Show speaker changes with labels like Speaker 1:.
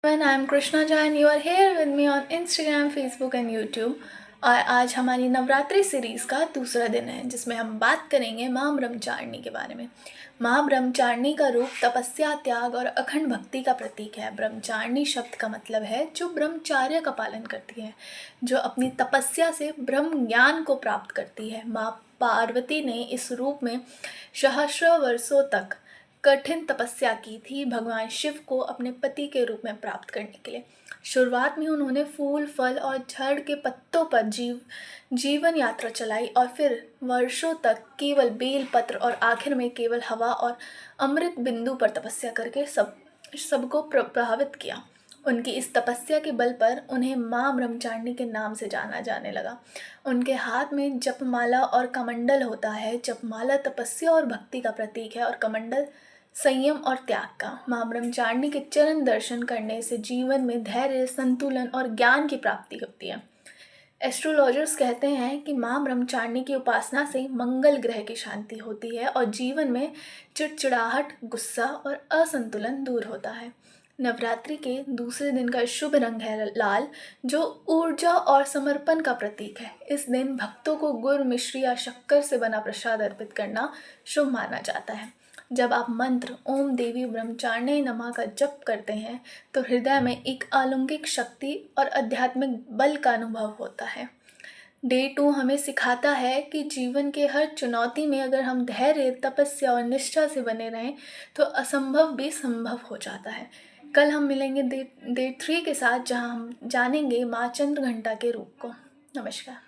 Speaker 1: When I'm Krishna Jha and you are here with me on Instagram, Facebook and YouTube। और आज हमारी Navratri series का दूसरा दिन है जिसमें हम बात करेंगे माँ ब्रह्मचारिणी के बारे में। माँ ब्रह्मचारिणी का रूप तपस्या, त्याग और अखंड भक्ति का प्रतीक है। ब्रह्मचारिणी शब्द का मतलब है जो ब्रह्मचार्य का पालन करती है, जो अपनी तपस्या से ब्रह्म ज्ञान को प्राप्त करती है। माँ पार्वती ने इस रूप में सहस्र वर्षों तक कठिन तपस्या की थी भगवान शिव को अपने पति के रूप में प्राप्त करने के लिए। शुरुआत में उन्होंने फूल, फल और झाड़ के पत्तों पर जीवन यात्रा चलाई और फिर वर्षों तक केवल बेल पत्र और आखिर में केवल हवा और अमृत बिंदु पर तपस्या करके सबको प्रभावित किया। उनकी इस तपस्या के बल पर उन्हें माँ ब्रह्मचारिणी के नाम से जाना जाने लगा। उनके हाथ में जपमाला और कमंडल होता है। जपमाला तपस्या और भक्ति का प्रतीक है और कमंडल संयम और त्याग का। माँ ब्रह्मचारिणी के चरण दर्शन करने से जीवन में धैर्य, संतुलन और ज्ञान की प्राप्ति होती है। एस्ट्रोलॉजर्स कहते हैं कि माँ ब्रह्मचारिणी की उपासना से मंगल ग्रह की शांति होती है और जीवन में चिड़चिड़ाहट, गुस्सा और असंतुलन दूर होता है। नवरात्रि के दूसरे दिन का शुभ रंग है लाल, जो ऊर्जा और समर्पण का प्रतीक है। इस दिन भक्तों को गुड़, मिश्री या शक्कर से बना प्रसाद अर्पित करना शुभ माना जाता है। जब आप मंत्र ओम देवी ब्रह्मचारिणी नमः का जप करते हैं तो हृदय में एक अलौकिक शक्ति और आध्यात्मिक बल का अनुभव होता है। डे 2 हमें सिखाता है कि जीवन के हर चुनौती में अगर हम धैर्य, तपस्या और निष्ठा से बने रहें तो असंभव भी संभव हो जाता है। कल हम मिलेंगे डे 3 के साथ, जहां हम जानेंगे माँ चंद्रघंटा के रूप को। नमस्कार।